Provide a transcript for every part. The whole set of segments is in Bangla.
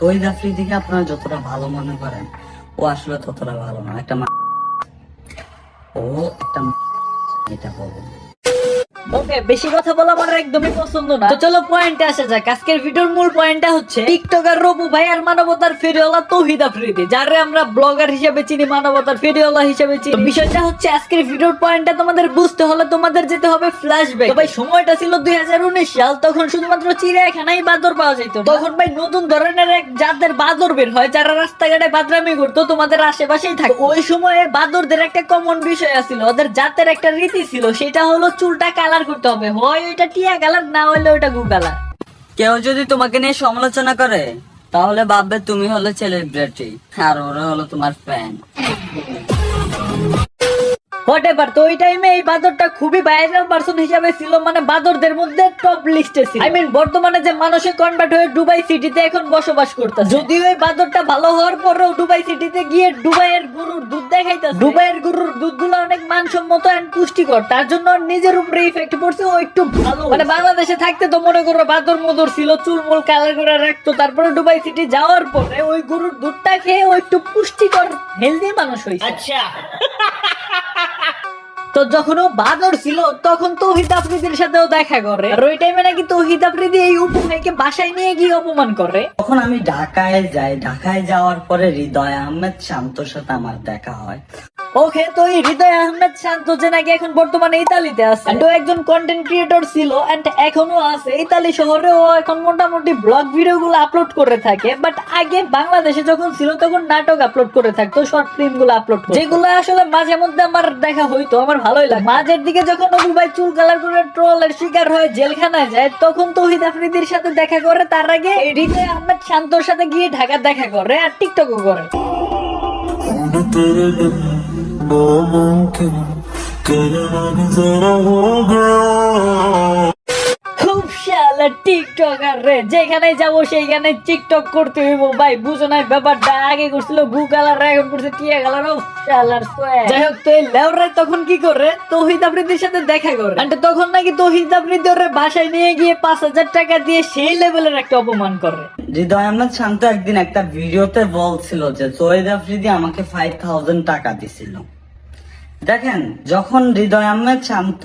তহিদ আফ্রিদিকে আপনারা যতটা ভালো মনে করেন, ও আসলে ততটা ভালো না। ও একটা এটা বলবো। ওকে, বেশি কথা বলা আমার একদমই পছন্দ না। তো চলো পয়েন্টে আসা যাক। আজকের ভিডিওর মূল পয়েন্টটা হচ্ছে টিকটকার রবু ভাই আর মানবতার ফেরিওয়ালা তৌহিদ আফ্রিদি, যারে আমরা ব্লগার হিসেবে চিনি, মানবতার ফেরিওয়ালা হিসেবে চিনি। বিষয়টা হচ্ছে আজকের ভিডিওর পয়েন্টটা তোমাদের বুঝতে হলে তোমাদের যেতে হবে ফ্ল্যাশব্যাক। তো ভাই সময়টা ছিল 2019 সাল। তখন শুধুমাত্র চিড়িয়াখানায় বাদর পাওয়া যেত। তখন ভাই নতুন ধরনের এক জাতের বাদর বের হয়, যারা রাস্তাঘাটে বাদরামি করতো, তোমাদের আশেপাশেই থাকে। ওই সময়ে বাদরদের একটা কমন বিষয় আছিল, ওদের জাতের একটা রীতি ছিল, সেটা হলো চুলটা কালার করতে হবে, হয় ওইটা টিয়া কালার, না হলে ওইটা গু কালার। কেউ যদি তোমাকে নিয়ে সমালোচনা করে তাহলে ভাববে তুমি হলে সেলিব্রিটি আর ওরা হলো তোমার ফ্যান। হোয়াটএভার। তো ওই টাইমে এই বাদরটা খুবই ভাইরাল পারসন হিসেবে ছিল, মানে বাদরদের মধ্যে টপ লিস্টে ছিল। বর্তমানে যে মানুষে কনভার্ট হয়ে দুবাই সিটিতে এখন বসবাস করতেছে। যদিও এই বাদরটা ভালো হওয়ার পরেও দুবাই সিটিতে গিয়ে দুবাইয়ের গরুর দুধ দেখাইতেছে। দুবাইয়ের গরুর দুধগুলো অনেক মানসম্মত এন্ড পুষ্টিকর, তার জন্য ওর নিজের উপরে ইফেক্ট পড়ছে, ও একটু ভালো। মানে বাংলাদেশে থাকতে তো মনে করো বাদর মদর ছিল, চুলমুল কালার করে রাখতো, তারপরে দুবাই সিটি যাওয়ার পরে ওই গরুর দুধটা খেয়ে ও একটু পুষ্টিকর হেলদি মানুষ হয়েছে। আচ্ছা। তো যখন ও বাদর ছিল তখন তৌহিদ আফ্রিদির সাথেও দেখা করে, আর ওই টাইমে নাকি তৌহিদ আফ্রিদি এই উপু ভাইকে বাসায় নিয়ে গিয়ে অপমান করে। তখন আমি ঢাকায় যাই, ঢাকায় যাওয়ার পরে হৃদয় আহমেদ শান্তর সাথে আমার দেখা হয়। ওকে, তো এই হৃদয় আহমেদ শান্ত যে নাকি এখন বর্তমানে ইতালিতে আছে, ও একজন কন্টেন্ট ক্রিয়েটর ছিল এন্ড এখনো আছে। ইতালি শহরে ও এখন মোটামুটি ব্লগ ভিডিও গুলো আপলোড করে থাকে। বাট আগে বাংলাদেশে যখন ছিল তখন নাটক আপলোড করে থাকতো, শর্ট ফিল্ম গুলো আপলোড করে, যেগুলো আসলে মাঝে মধ্যে আমার দেখা হইতো, আমার ভালোই লাগে। মাঝের দিকে যখন অপু ভাই চুল কালার করে ট্রোলের শিকার হয়ে জেলখানায় যায়, তখন তৌহিদ আফ্রিদির সাথে দেখা করে। তার আগে এই হৃদয় আহমেদ শান্তর সাথে গিয়ে ঢাকা দেখা করে আর টিকটকও করে। খুব শালা টিকটকার রে, যেখানে যাবো সেইখানে টিকটক করতে হইব ভাই, বুঝো না ব্যাপারটা। আগে করছিল ব্লু কালার, এখন করছে টিয়া কালার। ও শালার সোয়া। যাই হোক, তো এই লেওরা তখন কি করে তৌহিদ আফ্রিদির সাথে দেখা করে, and তখন নাকি তৌহিদ আফ্রিদি ওরে বাসায় নিয়ে গিয়ে 5,000 টাকা দিয়ে সেই লেভেলের একটা অপমান করে। হৃদয় আহমেদ শান্ত একদিন একটা ভিডিওতে বলছিল যে তৌহিদ আফ্রিদি আমাকে 5,000 টাকা দিছিল। দেখেন, যখন হৃদয় আহমেদ শান্ত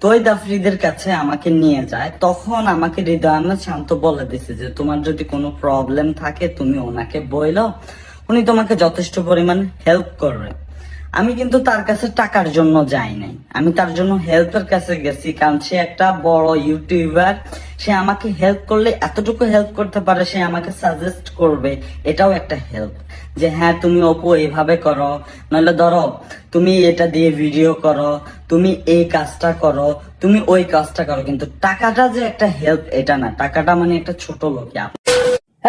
তৌহিদ আফ্রিদির কাছে আমাকে নিয়ে যায়, তখন আমাকে হৃদয় আহমেদ শান্ত বলে দিছে যে তোমার যদি কোনো প্রবলেম থাকে তুমি ওনাকে বইলো, উনি তোমাকে যথেষ্ট পরিমাণ হেল্প করবে। আমি কিন্তু তার কাছে টাকার জন্য যাই নাই, আমি তার জন্য হেল্পের কাছে গেছি, কারণ সে একটা বড় ইউটিউবার। সে আমাকে হেল্প করলে এতটুকু হেল্প করতে পারে, সে আমাকে সাজেস্ট করবে, এটাও একটা হেল্প। যে হ্যাঁ তুমি অপু এইভাবে করো, নইলে ধরো তুমি এটা দিয়ে ভিডিও করো, তুমি এই কাজটা করো, তুমি ওই কাজটা করো। কিন্তু টাকাটা যে একটা হেল্প এটা না, টাকাটা মানে একটা ছোট লোক।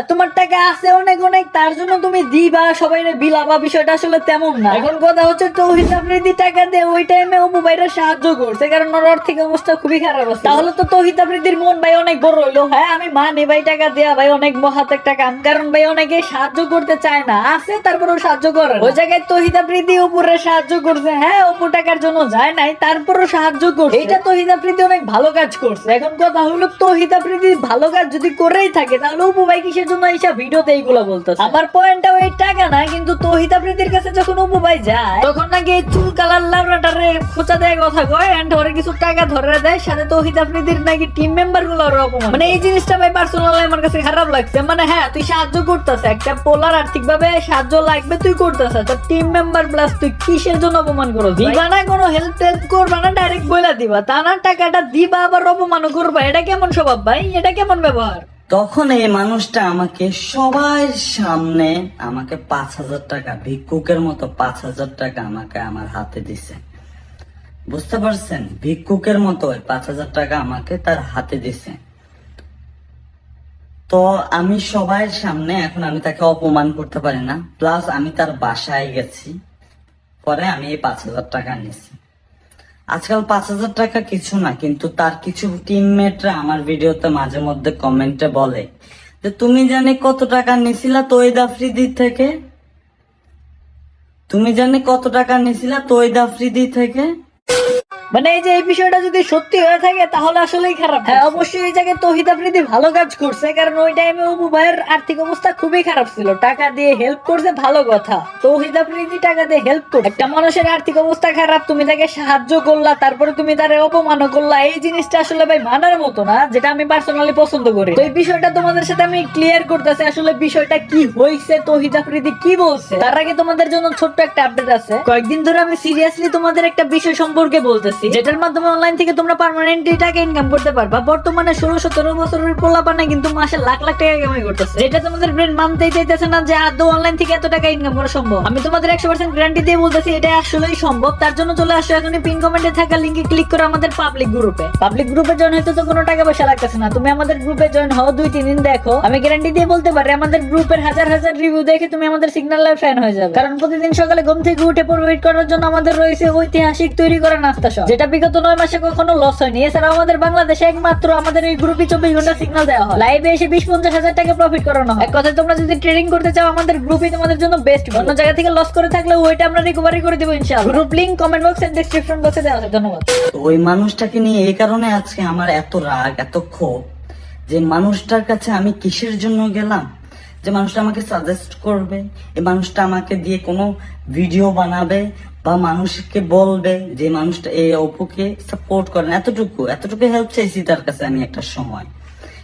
তোমার টাকা আছে অনেক অনেক, তার জন্য তুমি দিবা, সবাই বিলাবা, বিষয়টা আসলে তেমন না। এখন কথা হচ্ছে তৌহিদ আফ্রিদি টাকা দিয়ে ওই টাইমে অপু ভাইরা সাহায্য করছে, কারণ ওর আর্থিক অবস্থা খুবই খারাপ আছে। তাহলে তো তৌহিদ আফ্রিদির মন ভাই অনেক বড় হইলো। হ্যাঁ, আমি মানি ভাই টাকা দেয়া ভাই অনেক মহাত একটা কাম, কারণ ভাই অনেকে সাহায্য করতে চায় না, আছে তারপরেও সাহায্য করে। ওই জায়গায় তৌহিদ আফ্রিদি অপুরে সাহায্য করছে। হ্যাঁ, অপু টাকার জন্য যায় নাই, তারপরও সাহায্য করছে। এটা তৌহিদ আফ্রিদি অনেক ভালো কাজ করছে। এখন কথা হলো তৌহিদ আফ্রিদি ভালো কাজ যদি করেই থাকে, তাহলে অপু ভাই কিসের জন্য এইসব ভিডিওতে এইগুলো বলতেছে? আমার পয়েন্টটা ওই টাকা না, কিন্তু তৌহিদ আফ্রিদির কাছে যখন অপু ভাই যায়, তখন নাকি এই চুল কালার লাউরাটারে খোঁচা দেয় কথা কয়, এন্ড ওরে কিছু টাকা ধরে দেয়, সাথে তৌহিদ আফ্রিদির নাকি টিম মেম্বার গুলো ওর অপমান। মানে এই জিনিসটা ভাই পার্সোনালি আমার কাছে খারাপ লাগছে। মানে হ্যাঁ, তুই সাহায্য করতেছ, একটা পোলার আর্থিক ভাবে সাহায্য লাগবে, তুই করতেছ, তোর টিম মেম্বার প্লাস তুই কিসের জন্য অপমান করো? দিবা না, কোনো হেল্প টেল্প করবা না, ডাইরেক্ট বইলা দিবা, তা না টাকাটা দিবা আবার অপমানও করবা। এটা কেমন স্বভাব ভাই? এটা কেমন ব্যবহার? তখন এই মানুষটা আমাকে সবার সামনে আমাকে 5,000 টাকা, ভিক্ষুকের মতো 5,000 টাকা আমাকে আমার হাতে দিছে। বুঝতে পারছেন? ভিক্ষুকের মতো 5,000 টাকা আমাকে তার হাতে দিছে। তো আমি সবার সামনে এখন আমি তাকে অপমান করতে পারি না, প্লাস আমি তার বাসায় গেছি, পরে আমি এই 5,000 টাকা নিছি। আজকাল 5,000 টাকা কিছু না, কিন্তু তার কিছু টিমমেটরা আমার ভিডিওতে মাঝে মধ্যে কমেন্টে বলে যে তুমি জানি কত টাকা নিছিলা তৌহিদ আফ্রিদি থেকে, তুমি জানি কত টাকা নিছিলা তৌহিদ আফ্রিদি থেকে। মানে এই যে এই বিষয়টা যদি সত্যি হয়ে থাকে তাহলে আসলেই খারাপ। হ্যাঁ, অবশ্যই এই জায়গায় তৌহিদ আফ্রিদি ভালো কাজ করছে, কারণ ওই টাইমে অপু ভাইয়ের আর্থিক অবস্থা খুবই খারাপ ছিল। টাকা দিয়ে হেল্প করছে, ভালো কথা। তৌহিদ আফ্রিদি টাকা দিয়ে হেল্প করছে। একটা মানুষের আর্থিক অবস্থা খারাপ, তুমি তাকে সাহায্য করলা, তারপরে তুমি তার অপমান করলা, এই জিনিসটা আসলে ভাই মানার মতো না, যেটা আমি পার্সোনালি পছন্দ করি। তো এই বিষয়টা তোমাদের সাথে আমি ক্লিয়ার করতেছি, আসলে বিষয়টা কি হয়েছে, তৌহিদ আফ্রিদি কি বলছে। তার আগে তোমাদের জন্য ছোট্ট একটা আপডেট আছে। কয়েকদিন ধরে আমি সিরিয়াসলি তোমাদের একটা বিষয় সম্পর্কে বলতেছি, যেটার মাধ্যমে অনলাইন থেকে তোমরা পার্মানেন্টলি টাকা ইনকাম করতে পারবা। বর্তমানে 16-17 বছরের পোলাপানে কিন্তু মাসে লাখ লাখ টাকা কামাই করতেছে, যেটা তোমাদের ব্রেন মানতেই চাইতেছে না যে আদৌ অনলাইন থেকে এত টাকা ইনকাম করা সম্ভব। আমি তোমাদের 100% গ্যারান্টি দিয়ে বলতেছি এটা আসলেই সম্ভব। তার জন্য চলে আসো এখনই পিন কমেন্টে থাকা লিংকে ক্লিক করে আমাদের পাবলিক গ্রুপে জয়েন হতে তো কোনো টাকা পয়সা লাগতেছে না। তুমি আমাদের গ্রুপে জয়েন হও, 2-3 দিন দেখো, আমি গ্যারান্টি দিয়ে বলতে পারি আমাদের গ্রুপের হাজার হাজার রিভিউ দেখে তুমি আমাদের সিগন্যালের ফ্যান হয়ে যাবে। কারণ প্রতিদিন সকালে ঘুম থেকে উঠে প্রোভাইড করার জন্য আমাদের রয়েছে ঐতিহাসিক তৈরি করা নাস্তা শপ, যেটা বিগত 9 মাসে কখনো লস হয়নি। এছাড়াও আমাদের বাংলাদেশে একমাত্র আমাদের এই গ্রুপে 24 ঘন্টা সিগন্যাল দেওয়া হয়, লাইভে এসে 20-50 হাজার টাকা প্রফিট করানো হয়। এক কথায় তোমরা যদি ট্রেডিং করতে চাও আমাদের গ্রুপই তোমাদের জন্য বেস্ট। অন্য জায়গা থেকে লস করে থাকলে ওইটা আমরা রিকভারি করে দেবো ইনশাআল্লাহ। Group link comment box and description বক্সে দেওয়া আছে। ধন্যবাদ। তো ওই মানুষটাকে নিয়ে এই কারণে আজকে আমার এত রাগ, এত ক্ষোভ, যে মানুষটার কাছে আমি কিসের জন্য গেলাম, যে মানুষটা আমাকে সাজেস্ট করবে, এই মানুষটা আমাকে দিয়ে কোনো ভিডিও বানাবে বা মানুষকে বলবে যে মানুষটা এই অপুকে সাপোর্ট করেন, এতটুকু হেল্প চাইছি তার কাছে আমি একটা সময়।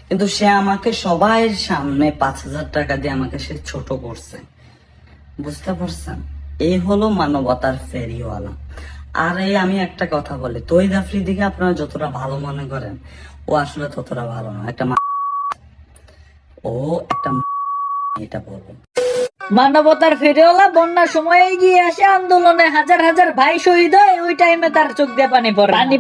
কিন্তু সে আমাকে সবার সামনে 5,000 টাকা দিয়ে আমাকে সে ছোট করছে, বুঝতে পারছেন? এই হলো মানবতার ফেরিওয়ালা। আর এই আমি একটা কথা বলি, তৌহিদ আফ্রিদিকে আপনারা যতটা ভালো মনে করেন, ও আসলে ততটা ভালো না। ও একটা এটা বলবো, মানবতার ফেরিওয়ালা বন্যার সময় এগিয়ে আসে, আন্দোলনে হাজার হাজার ভাই শহীদ হয়, ওই টাইমে তার চোখ দিয়ে পানি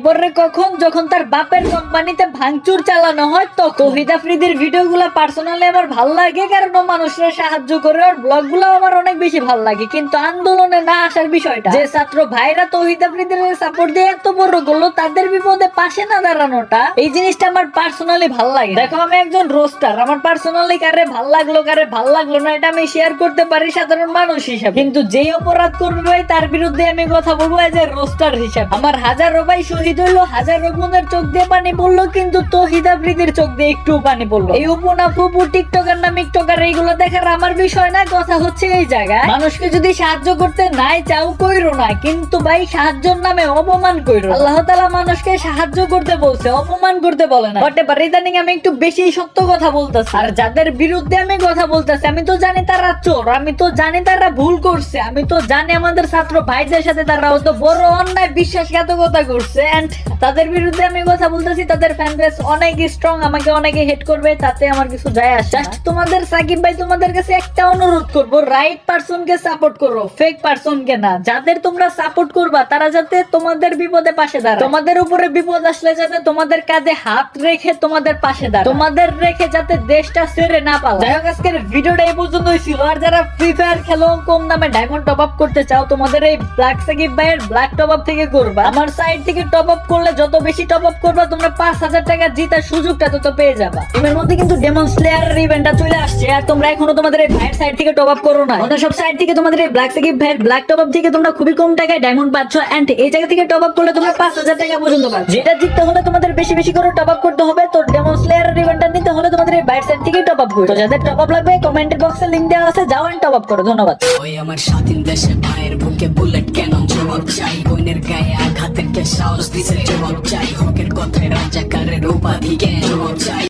পড়ে কখন, যখন তার বাপের কোম্পানিতে ভাঙচুর চালানো হয়। তো তৌহিদ আফ্রিদির ভিডিওগুলো পার্সোনালি আমার ভালো লাগে, কারণ ও মানুষের সাহায্য করে, ওর ব্লগগুলো আমার অনেক বেশি ভালো লাগে। কিন্তু আন্দোলনে না আসার বিষয়টা, যে ছাত্র ভাইরা তৌহিদ আফ্রিদির সাপোর্ট দিয়ে এত বড় করলো, তাদের বিপদে পাশে না দাঁড়ানোটা, এই জিনিসটা আমার পার্সোনালি ভালো লাগে। দেখো, আমি একজন রোস্টার, আমার পার্সোনালি কারে ভাল লাগলো কারে ভাল লাগলো না এটা আমি শেয়ার করতে পারি সাধারণ মানুষ হিসাবে। কিন্তু যেই অপরাধ করবে ভাই তার বিরুদ্ধে আমি কথা বলবো এজ এ রোস্টার হিসাবে। আমার হাজারো ভাই শহীদ হইলো, হাজারো বোনের চোখ দিয়ে পানি পড়লো, কিন্তু তৌহিদ আফ্রিদির চোখ দিয়ে একটু পানি পড়লো। এই উপনা ফুপু টিকটকার না মিকটকার এইগুলো দেখার আমার বিষয় না। কথা হচ্ছে এই জায়গায় মানুষকে যদি সাহায্য করতে নাই চাও কইরো না, কিন্তু ভাই সাহায্যের নামে অপমান কইরো। আল্লাহ তাআলা মানুষকে সাহায্য করতে বলছে, অপমান করতে বলে না। বটে পারে ইদানিং আমি একটু বেশি সত্য কথা বলতেছি। আর যাদের বিরুদ্ধে আমি কথা বলতেছি, আমি তো জানি তারা চোর, আমি তো জানি তারা ভুল করছে, আমি তো জানি আমাদের ছাত্র ভাইদের সাথে তারা হয়তো বড় অন্যায় বিশ্বাসঘাতকতা করছে, এন্ড তাদের বিরুদ্ধে আমি কথা বলতেছি। তাদের ফ্যান বেস অনেক স্ট্রং, আমাকে অনেকে হেট করবে, তাতে আমার কিছু যায় আসে। জাস্ট তোমাদের সাকিব ভাই তোমাদের কাছে একটা অনুরোধ করব, রাইট পারসনকে সাপোর্ট করো, ফেক পারসনকে না। যাদের তোমরা সাপোর্ট করবা তারা যাতে তোমাদের বিপদে পাশে দাঁড়ায়, তোমাদের উপরে বিপদ আসলে যাতে তোমাদের কাঁধে হাত রেখে তোমাদের পাশে দাঁড়ায়, তোমাদের রেখে যাতে দেশটা ছেড়ে না পালায়। যাই হোক, আজকের ভিডিওটা এই পর্যন্তই ছিল। আর যারা ফ্রি ফায়ার খেলো, কম দামে ডায়মন্ড টপ আপ করতে চাও, তোমাদের এই ব্ল্যাক সাকিব ভাইয়ের ব্ল্যাক টপ আপ থেকে করবা। আমার সাইট থেকে টপ আপ করলে যত বেশি টপ আপ করবা তোমরা 5,000 টাকা জিতার সুযোগটা তত পেয়ে যাবা। এর মধ্যে কিন্তু ডেমন স্লেয়ারের ইভেন্টটা চলে আসছে, আর তোমরা এখনো তোমাদের এই ভাইয়ের সাইট থেকে টপ আপ করো না। অন্য সব সাইট থেকে তোমাদের এই ব্ল্যাক সাকিব ভাইয়ের ব্ল্যাক টপ আপ থেকে তোমরা খুবই কম টাকায় ডায়মন্ড পাচ্ছ, এন্ড এই জায়গা থেকে টপ আপ করলে তোমরা 5,000 টাকা পর্যন্ত পাচ্ছ। যেটা জিততে হলে তোমাদের বেশি বেশি করে টপ আপ করতে হবে। তো ডেমন স্লেয়ারের ইভেন্টটা নিতে হলে তোমাদের এই ভাইয়ের সাইট থেকে টপ আপ করো। তো যাদের টপ আপ লাগবে কমেন্টের বক্সে লিংক দেওয়া আছে, যাও এন্ড টপ আপ করো। ধন্যবাদ। ওই আমার স্বাধীন দেশে ভাইয়ের বুকে বুলেট কেন জবাব চাই, বোনের গায়ে আঘাতের কে সাহস দিছে জবাব চাই, হকের কথায় রাজাকারের উপাধি কেন জবাব চাই।